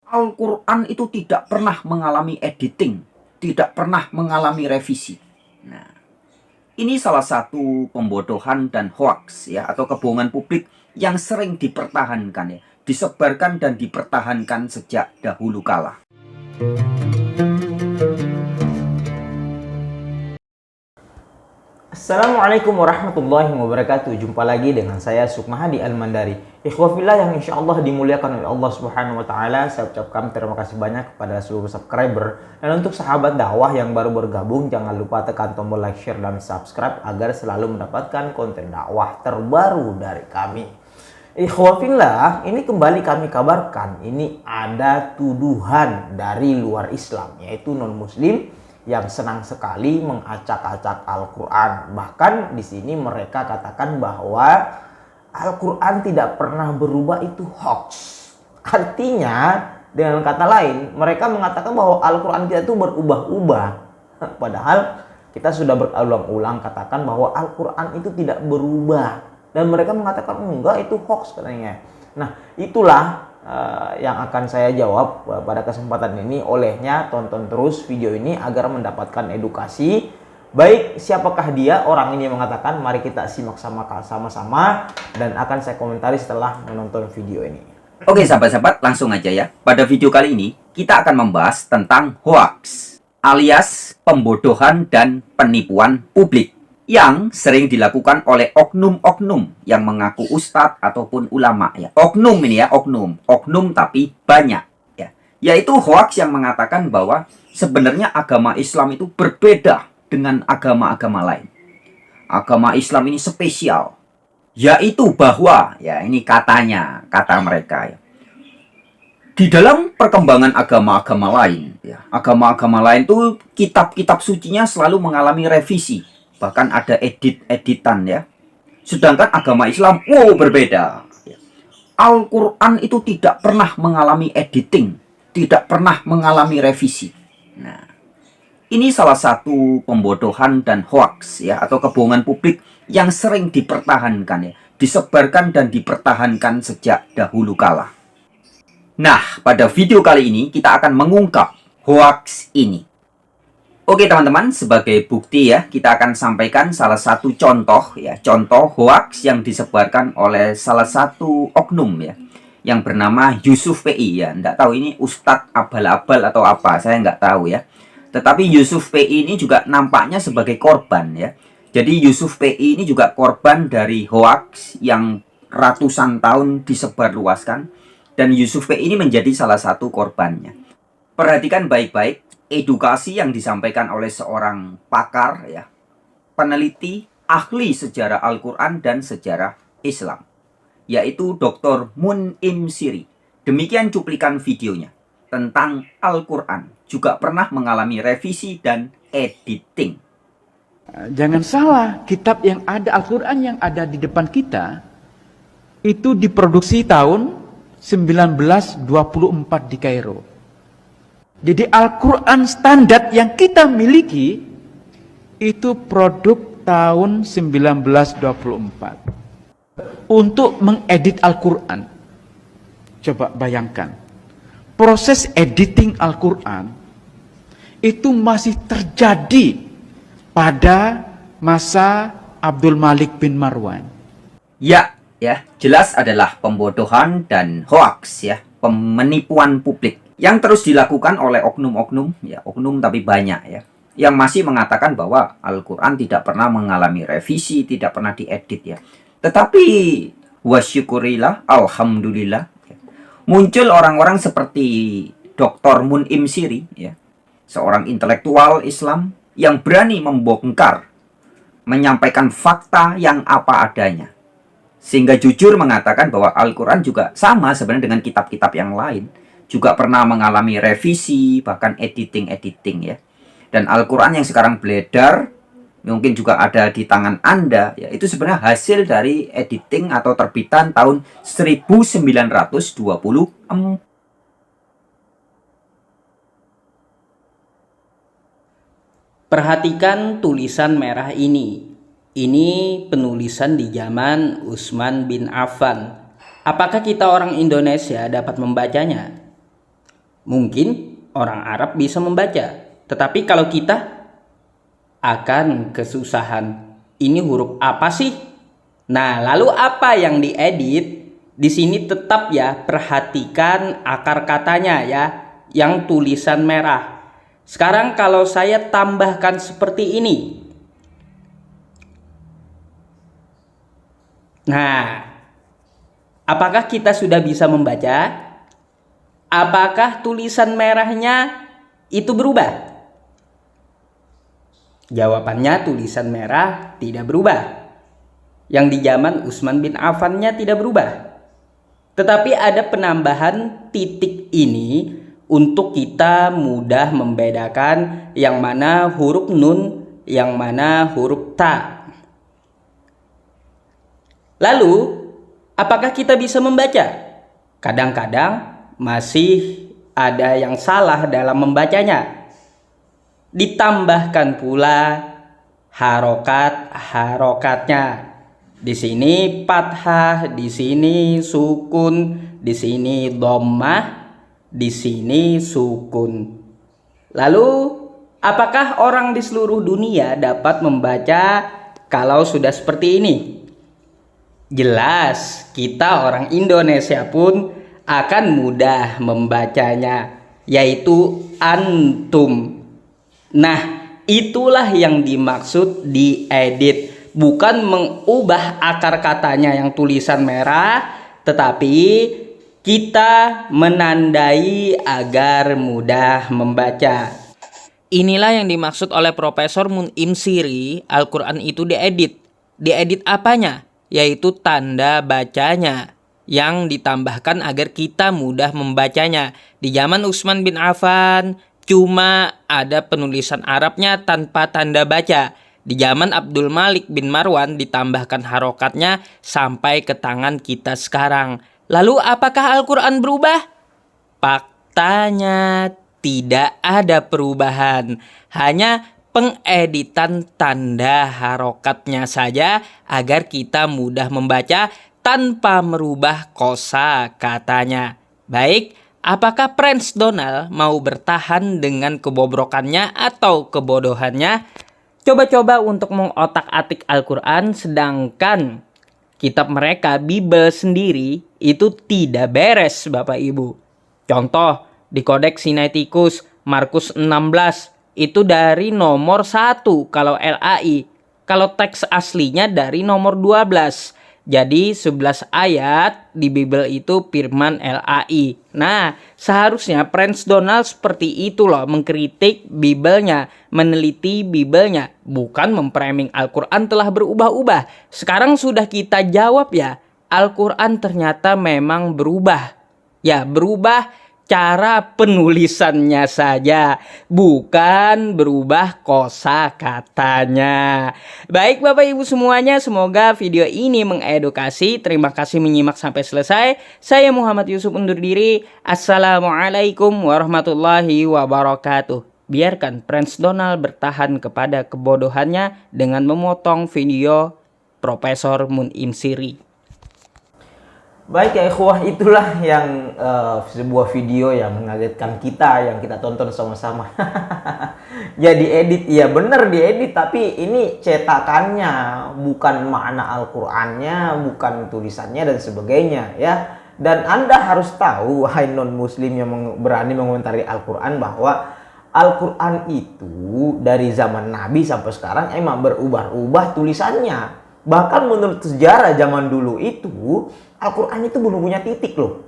Al-Quran itu tidak pernah mengalami editing, tidak pernah mengalami revisi. Nah, ini salah satu pembodohan dan hoax ya, atau kebohongan publik yang sering dipertahankan ya, disebarkan dan dipertahankan sejak dahulu kala. Assalamualaikum warahmatullahi wabarakatuh. Jumpa lagi dengan saya Sukmahadi Al-Mandari. Ikhwafillah yang insya Allah dimuliakan oleh Allah Subhanahu wa Ta'ala. Saya ucapkan terima kasih banyak kepada seluruh subscriber. Dan untuk sahabat dakwah yang baru bergabung, jangan lupa tekan tombol like, share, dan subscribe agar selalu mendapatkan konten dakwah terbaru dari kami. Ikhwafillah, ini kembali kami kabarkan, ini ada tuduhan dari luar Islam, yaitu non-muslim yang senang sekali mengacak-acak Al-Quran. Bahkan di sini mereka katakan bahwa Al-Quran tidak pernah berubah, itu hoax. Artinya, dengan kata lain, mereka mengatakan bahwa Al-Quran kita itu berubah-ubah. Padahal kita sudah berulang-ulang katakan bahwa Al-Quran itu tidak berubah. Dan mereka mengatakan enggak, itu hoax katanya. Nah, itulah yang akan saya jawab pada kesempatan ini. Olehnya tonton terus video ini agar mendapatkan edukasi. Baik, siapakah dia orang ini mengatakan? Mari kita simak sama-sama dan akan saya komentari setelah menonton video ini. Oke sahabat-sahabat, langsung aja ya. Pada video kali ini kita akan membahas tentang hoax alias pembodohan dan penipuan publik yang sering dilakukan oleh oknum-oknum yang mengaku ustadz ataupun ulama ya. Oknum ini ya, oknum tapi banyak ya. Yaitu hoax yang mengatakan bahwa sebenarnya agama Islam itu berbeda dengan agama-agama lain. Agama Islam ini spesial, yaitu bahwa ya, ini katanya, kata mereka ya, di dalam perkembangan agama-agama lain ya, agama-agama lain tuh kitab-kitab sucinya selalu mengalami revisi. Bahkan ada edit-editan ya. Sedangkan agama Islam, berbeda. Al-Quran itu tidak pernah mengalami editing, tidak pernah mengalami revisi. Nah, ini salah satu pembodohan dan hoax ya, atau kebohongan publik yang sering dipertahankan ya, disebarkan dan dipertahankan sejak dahulu kala. Nah, pada video kali ini kita akan mengungkap hoax ini. Oke teman-teman, sebagai bukti ya, kita akan sampaikan salah satu contoh ya, contoh hoax yang disebarkan oleh salah satu oknum ya, yang bernama Yusuf PI ya. Nggak tahu ini Ustadz abal-abal atau apa, saya nggak tahu ya. Tetapi Yusuf PI ini juga nampaknya sebagai korban ya. Jadi Yusuf PI ini juga korban dari hoax yang ratusan tahun disebarluaskan, dan Yusuf PI ini menjadi salah satu korbannya. Perhatikan baik-baik edukasi yang disampaikan oleh seorang pakar ya, peneliti ahli sejarah Al-Quran dan sejarah Islam, yaitu Dr. Mun'im Siri. Demikian cuplikan videonya tentang Al-Quran juga pernah mengalami revisi dan editing. Jangan salah, kitab yang ada, Al-Quran yang ada di depan kita itu diproduksi tahun 1924 di Kairo. Jadi Al-Quran standar yang kita miliki itu produk tahun 1924. Untuk mengedit Al-Quran, coba bayangkan, proses editing Al-Quran itu masih terjadi pada masa Abdul Malik bin Marwan. Ya, jelas adalah pembodohan dan hoax ya, penipuan publik yang terus dilakukan oleh oknum-oknum ya, oknum tapi banyak ya, yang masih mengatakan bahwa Al-Quran tidak pernah mengalami revisi, tidak pernah diedit ya. Tetapi wasyukurillah, alhamdulillah ya, muncul orang-orang seperti Dr. Mun'im Siri ya, seorang intelektual Islam yang berani membongkar, menyampaikan fakta yang apa adanya, sehingga jujur mengatakan bahwa Al-Quran juga sama sebenarnya dengan kitab-kitab yang lain, juga pernah mengalami revisi, bahkan editing ya. Dan Al-Quran yang sekarang beredar, mungkin juga ada di tangan Anda ya, itu sebenarnya hasil dari editing atau terbitan tahun 1924. Perhatikan tulisan merah ini. Ini penulisan di zaman Utsman bin Affan. Apakah kita orang Indonesia dapat membacanya? Mungkin orang Arab bisa membaca, tetapi kalau kita akan kesusahan. Ini huruf apa sih? Nah, lalu apa yang diedit? Di sini tetap ya, perhatikan akar katanya ya, yang tulisan merah. Sekarang kalau saya tambahkan seperti ini. Nah, apakah kita sudah bisa membaca? Apakah tulisan merahnya itu berubah? Jawabannya tulisan merah tidak berubah. Yang di zaman Utsman bin Affan-nya tidak berubah. Tetapi ada penambahan titik ini untuk kita mudah membedakan yang mana huruf nun, yang mana huruf ta. Lalu, apakah kita bisa membaca? Kadang-kadang masih ada yang salah dalam membacanya. Ditambahkan pula harokatnya. Di sini fathah, di sini sukun, di sini dhammah, di sini sukun. Lalu, apakah orang di seluruh dunia dapat membaca kalau sudah seperti ini? Jelas, kita orang Indonesia pun akan mudah membacanya, yaitu antum. Nah, itulah yang dimaksud diedit, bukan mengubah akar katanya yang tulisan merah, tetapi kita menandai agar mudah membaca. Inilah yang dimaksud oleh Profesor Mun'im Siri, Al-Quran itu diedit. Diedit apanya? Yaitu tanda bacanya yang ditambahkan agar kita mudah membacanya. Di zaman Utsman bin Affan cuma ada penulisan Arabnya tanpa tanda baca. Di zaman Abdul Malik bin Marwan ditambahkan harokatnya sampai ke tangan kita sekarang. Lalu apakah Al-Quran berubah? Faktanya tidak ada perubahan. Hanya pengeditan tanda harokatnya saja agar kita mudah membaca tanpa merubah kosa katanya. Baik, apakah Prince Donald mau bertahan dengan kebobrokannya atau kebodohannya? Coba-coba untuk mengotak-atik Al-Quran, sedangkan kitab mereka, Bible sendiri, itu tidak beres, Bapak Ibu. Contoh, di Kodeks Sinaiticus, Markus 16, itu dari nomor 1 kalau LAI. Kalau teks aslinya dari nomor 12. Jadi 11 ayat di Bible itu firman LAI. Nah, seharusnya Prince Donald seperti itu loh, mengkritik Biblenya, meneliti Biblenya, bukan memframing Al-Quran telah berubah-ubah. Sekarang sudah kita jawab ya, Al-Quran ternyata memang berubah. Ya, berubah cara penulisannya saja, bukan berubah kosa katanya. Baik Bapak Ibu semuanya, semoga video ini mengedukasi. Terima kasih menyimak sampai selesai. Saya Muhammad Yusuf undur diri. Assalamualaikum warahmatullahi wabarakatuh. Biarkan Prince Donald bertahan kepada kebodohannya dengan memotong video Profesor Mun'im Siri. Baik ya ikhwah, itulah yang sebuah video yang mengagetkan kita, yang kita tonton sama-sama. Ya diedit, ya bener diedit, tapi ini cetakannya, bukan makna Al-Qur'annya, bukan tulisannya dan sebagainya ya. Dan Anda harus tahu, wahai non-muslim yang berani mengomentari Al-Qur'an, bahwa Al-Qur'an itu dari zaman Nabi sampai sekarang emang berubah-ubah tulisannya. Bahkan menurut sejarah zaman dulu itu, Al-Quran itu belum punya titik loh.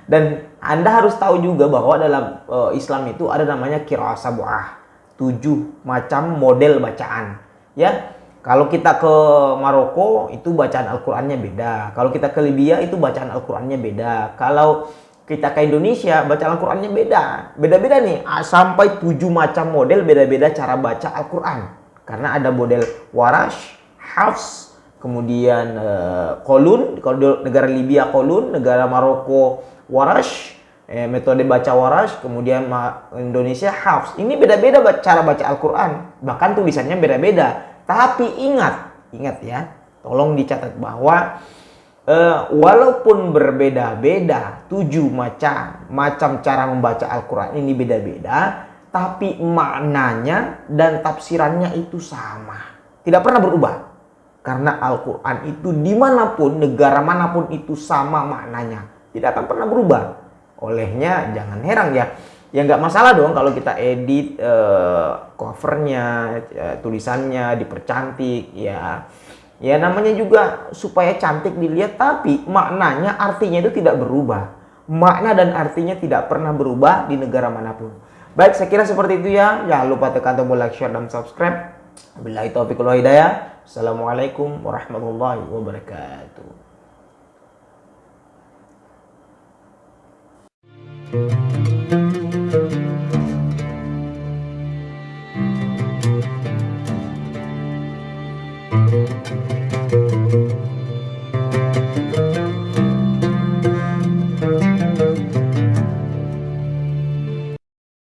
Dan Anda harus tahu juga bahwa dalam Islam itu ada namanya qiraah sab'ah, 7 macam model bacaan. Ya, kalau kita ke Maroko itu bacaan Al-Qurannya beda. Kalau kita ke Libya itu bacaan Al-Qurannya beda. Kalau kita ke Indonesia bacaan Al-Qurannya beda. Beda-beda nih, sampai 7 macam model beda-beda cara baca Al-Quran. Karena ada model Warash, Hafs, kemudian Qalun, kalau negara Libya Qalun, negara Maroko Warash, metode baca Warash, kemudian Indonesia Hafs. Ini beda-beda cara baca Al-Quran, bahkan tulisannya beda-beda. Tapi ingat ya, tolong dicatat bahwa walaupun berbeda-beda, 7 macam cara membaca Al-Quran ini beda-beda, tapi maknanya dan tafsirannya itu sama, tidak pernah berubah. Karena Al-Quran itu dimanapun, negara manapun itu sama maknanya, tidak akan pernah berubah. Olehnya jangan heran ya, nggak masalah dong kalau kita edit covernya, tulisannya dipercantik ya. Ya namanya juga supaya cantik dilihat, tapi maknanya, artinya itu tidak berubah. Makna dan artinya tidak pernah berubah di negara manapun. Baik, saya kira seperti itu ya. Jangan lupa tekan tombol like, share, dan subscribe. Billahi taufiq wal hidayah. Assalamualaikum warahmatullahi wabarakatuh.